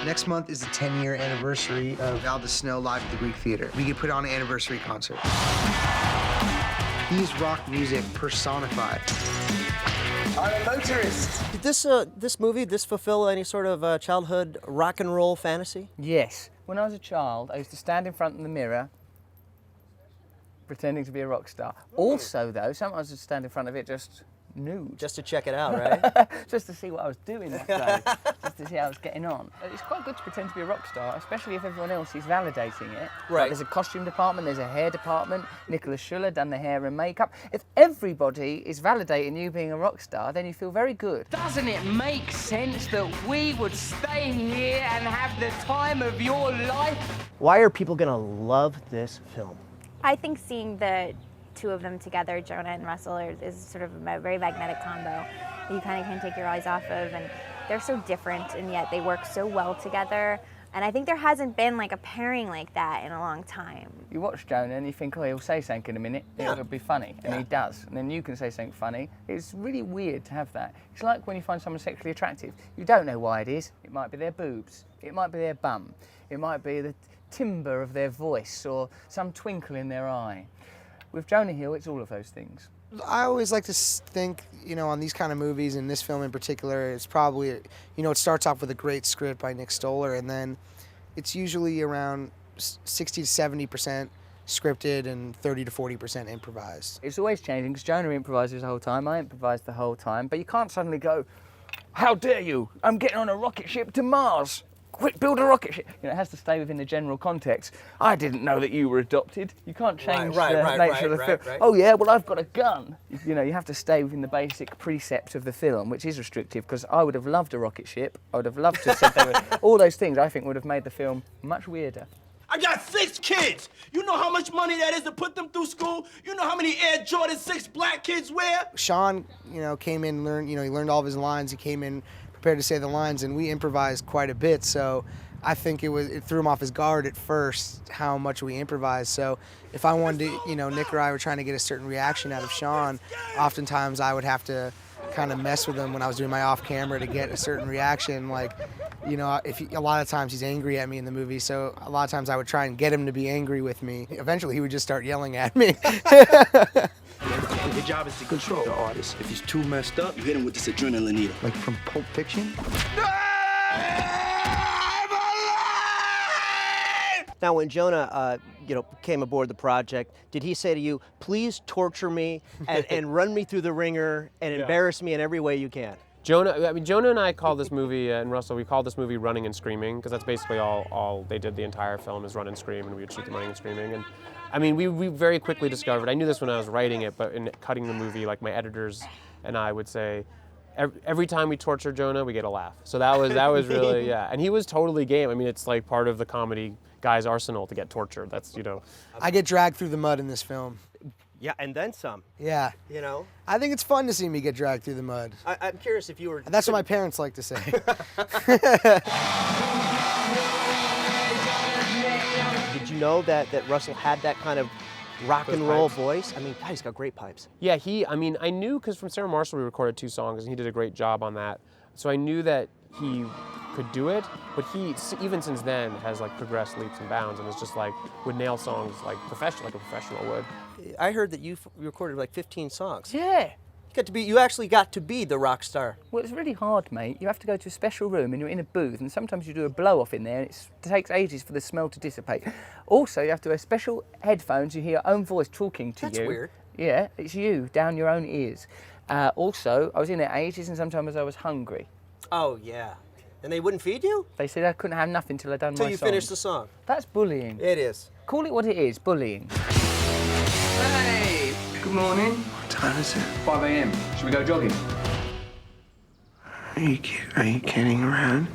Next month is the 10-year anniversary of Al the Snow live at the Greek Theater. We could put on an anniversary concert. He's rock music personified. I'm a motorist. Did this movie fulfill any sort of childhood rock and roll fantasy? Yes. When I was a child, I used to stand in front of the mirror pretending to be a rock star. Also, though, sometimes I'd stand in front of it just nude. Just to check it out, right? Just to see what I was doing that day, just to see how I was getting on. It's quite good to pretend to be a rock star, especially if everyone else is validating it. Right. Like there's a costume department, there's a hair department, Nicholas Schuller done the hair and makeup. If everybody is validating you being a rock star, then you feel very good. Doesn't it make sense that we would stay here and have the time of your life? Why are people gonna love this film? I think seeing the two of them together, Jonah and Russell, is sort of a very magnetic combo that you kind of can't take your eyes off of, and they're so different and yet they work so well together. And I think there hasn't been like a pairing like that in a long time. You watch Jonah and you think, oh, he'll say something in a minute, it'll be funny, and he does. And then you can say something funny. It's really weird to have that. It's like when you find someone sexually attractive. You don't know why it is. It might be their boobs, it might be their bum, it might be the timbre of their voice or some twinkle in their eye. With Jonah Hill, it's all of those things. I always like to think, on these kind of movies, and this film in particular, it's probably, it starts off with a great script by Nick Stoller, and then it's usually around 60 to 70% scripted and 30 to 40% improvised. It's always changing, because Jonah improvises the whole time, I improvise the whole time, but you can't suddenly go, how dare you, I'm getting on a rocket ship to Mars. Quick, build a rocket ship. It has to stay within the general context. I didn't know that you were adopted. You can't change the nature of the film. Right. Oh yeah, well I've got a gun. You have to stay within the basic precepts of the film, which is restrictive, because I would have loved a rocket ship. I would have loved to sit there with all those things. I think would have made the film much weirder. I got 6 kids. You know how much money that is to put them through school? You know how many Air Jordan 6 black kids wear? Sean, came in, learned, he learned all of his lines. He came in prepared to say the lines, and we improvised quite a bit, so I think it threw him off his guard at first how much we improvised. So if I wanted to, Nick or I were trying to get a certain reaction out of Sean, oftentimes I would have to kind of mess with him when I was doing my off camera to get a certain reaction. Like, a lot of times he's angry at me in the movie, so a lot of times I would try and get him to be angry with me. Eventually he would just start yelling at me. Your job is to control the artist. If he's too messed up, you hit him with this adrenaline needle. Like from Pulp Fiction? Now, when Jonah, came aboard the project, did he say to you, please torture me and run me through the ringer and embarrass me in every way you can? Jonah and I call this movie, and Russell, we call this movie Running and Screaming, because that's basically all they did the entire film is run and scream, and we would shoot them running and screaming. And I mean, we very quickly discovered, I knew this when I was writing it, but in cutting the movie, like my editors and I would say, every time we torture Jonah, we get a laugh. So that was really, yeah. And he was totally game. I mean, it's like part of the comedy guy's arsenal to get tortured. That's, I get dragged through the mud in this film. Yeah, and then some. Yeah. I think it's fun to see me get dragged through the mud. I'm curious if you were... That's what my parents like to say. Did you know that Russell had that kind of rock and roll voice? I mean, God, he's got great pipes. Yeah, I knew, because from Sarah Marshall we recorded 2 songs, and he did a great job on that. So I knew that he could do it, but he, even since then, has like progressed leaps and bounds, and it's just like, would nail songs like a professional would. I heard that you recorded like 15 songs. Yeah. You actually got to be the rock star. Well, it's really hard, mate. You have to go to a special room and you're in a booth, and sometimes you do a blow-off in there and it takes ages for the smell to dissipate. Also, you have to wear special headphones. You hear your own voice talking to you. That's weird. Yeah, it's you, down your own ears. Also, I was in there ages and sometimes I was hungry. Oh, yeah. And they wouldn't feed you? They said I couldn't have nothing till I'd done my song. Till you finished the song. That's bullying. It is. Call it what it is, bullying. Hey, good morning. What time is it? 5 a.m. Should we go jogging? Are you kidding around?